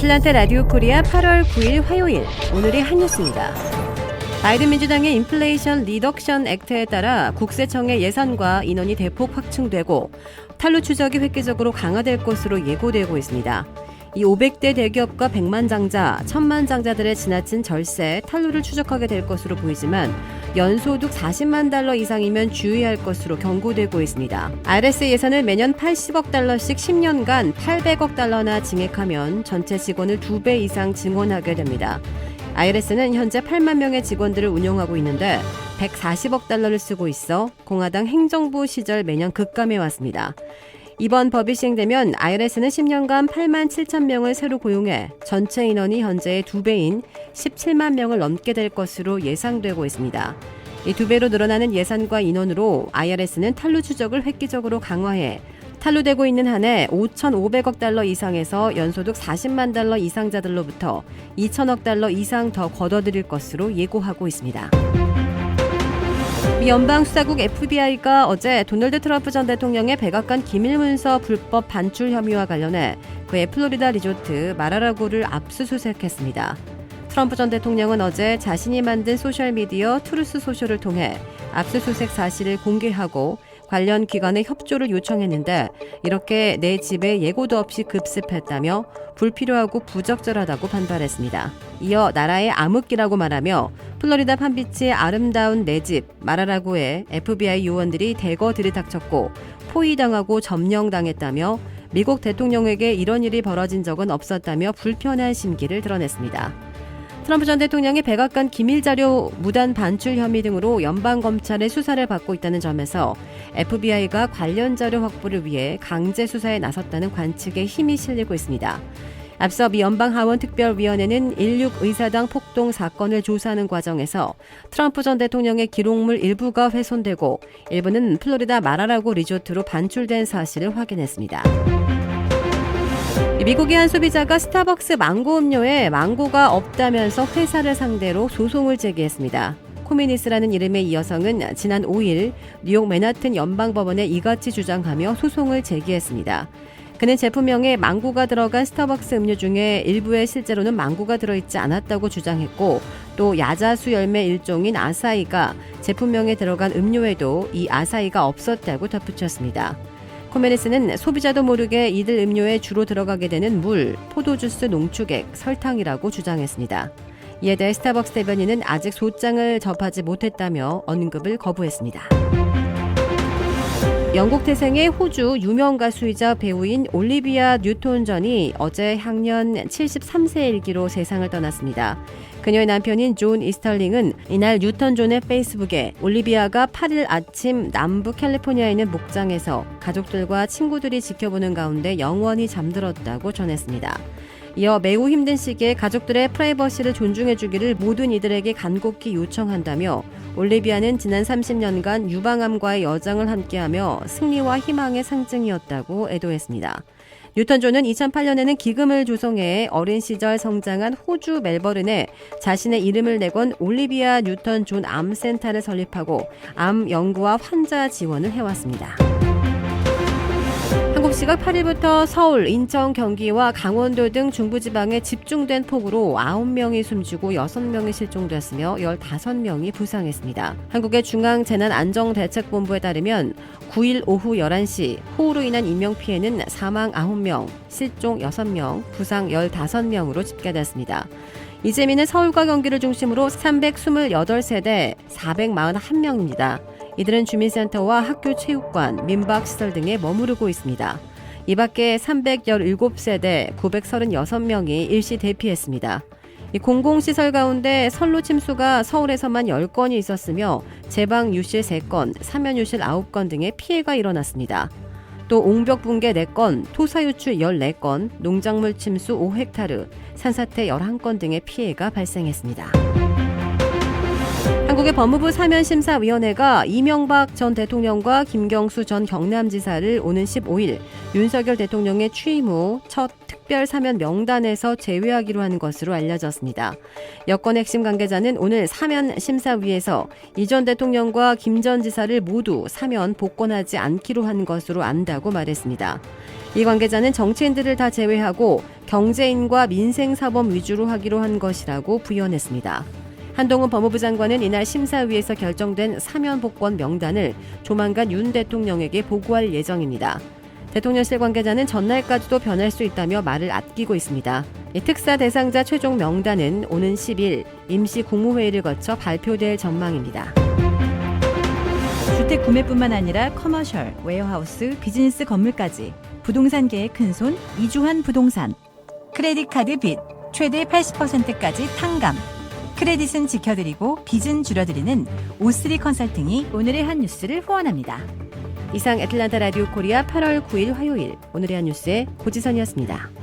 아틀란타 라디오 코리아 8월 9일 화요일, 오늘의 한 뉴스입니다. 바이든 민주당의 인플레이션 리덕션 액트에 따라 국세청의 예산과 인원이 대폭 확충되고 탈루 추적이 획기적으로 강화될 것으로 예고되고 있습니다. 이 500대 대기업과 100만 장자, 1000만 장자들의 지나친 절세, 탈루를 추적하게 될 것으로 보이지만 연소득 40만 달러 이상이면 주의할 것으로 경고되고 있습니다. IRS 예산을 매년 80억 달러씩 10년간 800억 달러나 증액하면 전체 직원을 2배 이상 증원하게 됩니다. IRS는 현재 8만 명의 직원들을 운영하고 있는데 140억 달러를 쓰고 있어 공화당 행정부 시절 매년 급감해 왔습니다. 이번 법이 시행되면 IRS는 10년간 8만 7천 명을 새로 고용해 전체 인원이 현재의 2배인 17만 명을 넘게 될 것으로 예상되고 있습니다. 이 2배로 늘어나는 예산과 인원으로 IRS는 탈루 추적을 획기적으로 강화해 탈루되고 있는 한 해 5,500억 달러 이상에서 연소득 40만 달러 이상자들로부터 2천억 달러 이상 더 걷어들일 것으로 예고하고 있습니다. 미 연방수사국 FBI가 어제 도널드 트럼프 전 대통령의 백악관 기밀문서 불법 반출 혐의와 관련해 그의 플로리다 리조트 마라라고를 압수수색했습니다. 트럼프 전 대통령은 어제 자신이 만든 소셜미디어 트루스 소셜을 통해 압수수색 사실을 공개하고 관련 기관의 협조를 요청했는데 이렇게 내 집에 예고도 없이 급습했다며 불필요하고 부적절하다고 반발했습니다. 이어 나라의 암흑기라고 말하며 플로리다 판비치의 아름다운 내 집 마라라고에 FBI 요원들이 대거 들이닥쳤고 포위당하고 점령당했다며 미국 대통령에게 이런 일이 벌어진 적은 없었다며 불편한 심기를 드러냈습니다. 트럼프 전 대통령이 백악관 기밀자료 무단 반출 혐의 등으로 연방검찰의 수사를 받고 있다는 점에서 FBI가 관련 자료 확보를 위해 강제 수사에 나섰다는 관측에 힘이 실리고 있습니다. 앞서 미 연방하원특별위원회는 16 의사당 폭동 사건을 조사하는 과정에서 트럼프 전 대통령의 기록물 일부가 훼손되고 일부는 플로리다 마라라고 리조트로 반출된 사실을 확인했습니다. 미국의 한 소비자가 스타벅스 망고 음료에 망고가 없다면서 회사를 상대로 소송을 제기했습니다. 코미니스라는 이름의 이 여성은 지난 5일 뉴욕 맨하튼 연방법원에 이같이 주장하며 소송을 제기했습니다. 그는 제품명에 망고가 들어간 스타벅스 음료 중에 일부에 실제로는 망고가 들어있지 않았다고 주장했고 또 야자수 열매 일종인 아사이가 제품명에 들어간 음료에도 이 아사이가 없었다고 덧붙였습니다. 코메니스는 소비자도 모르게 이들 음료에 주로 들어가게 되는 물, 포도주스 농축액, 설탕이라고 주장했습니다. 이에 대해 스타벅스 대변인은 아직 소장을 접하지 못했다며 언급을 거부했습니다. 영국 태생의 호주 유명 가수이자 배우인 올리비아 뉴톤 존이 어제 향년 73세 일기로 세상을 떠났습니다. 그녀의 남편인 존 이스털링은 이날 뉴턴 존의 페이스북에 올리비아가 8일 아침 남부 캘리포니아에 있는 목장에서 가족들과 친구들이 지켜보는 가운데 영원히 잠들었다고 전했습니다. 이어 매우 힘든 시기에 가족들의 프라이버시를 존중해주기를 모든 이들에게 간곡히 요청한다며 올리비아는 지난 30년간 유방암과의 여정을 함께하며 승리와 희망의 상징이었다고 애도했습니다. 뉴턴 존은 2008년에는 기금을 조성해 어린 시절 성장한 호주 멜버른에 자신의 이름을 내건 올리비아 뉴턴 존 암센터를 설립하고 암 연구와 환자 지원을 해왔습니다. 한국 시각 8일부터 서울, 인천, 경기와 강원도 등 중부지방에 집중된 폭우로 9명이 숨지고 6명이 실종됐으며 15명이 부상했습니다. 한국의 중앙재난안전대책본부에 따르면 9일 오후 11시 폭우로 인한 인명피해는 사망 9명, 실종 6명, 부상 15명으로 집계됐습니다. 이 재미는 서울과 경기를 중심으로 328세대 441명입니다. 이들은 주민센터와 학교 체육관, 민박시설 등에 머무르고 있습니다. 이 밖에 317세대 936명이 일시 대피했습니다. 이 공공시설 가운데 선로 침수가 서울에서만 10건이 있었으며 제방 유실 3건, 사면 유실 9건 등의 피해가 일어났습니다. 또 옹벽 붕괴 4건, 토사 유출 14건, 농작물 침수 5헥타르, 산사태 11건 등의 피해가 발생했습니다. 한국의 법무부 사면심사위원회가 이명박 전 대통령과 김경수 전 경남지사를 오는 15일 윤석열 대통령의 취임 후 첫 특별 사면 명단에서 제외하기로 한 것으로 알려졌습니다. 여권 핵심 관계자는 오늘 사면심사위에서 이 전 대통령과 김 전 지사를 모두 사면 복권하지 않기로 한 것으로 안다고 말했습니다. 이 관계자는 정치인들을 다 제외하고 경제인과 민생사범 위주로 하기로 한 것이라고 부연했습니다. 한동훈 법무부 장관은 이날 심사위에서 결정된 사면 복권 명단을 조만간 윤 대통령에게 보고할 예정입니다. 대통령실 관계자는 전날까지도 변할 수 있다며 말을 아끼고 있습니다. 이 특사 대상자 최종 명단은 오는 10일 임시 국무회의를 거쳐 발표될 전망입니다. 주택 구매뿐만 아니라 커머셜, 웨어하우스, 비즈니스 건물까지 부동산계의 큰손 이주환 부동산. 크레딧 카드 빚 최대 80%까지 탕감. 크레딧은 지켜드리고 빚은 줄여드리는 O3 컨설팅이 오늘의 한 뉴스를 후원합니다. 이상 애틀란타 라디오 코리아 8월 9일 화요일 오늘의 한 뉴스의 고지선이었습니다.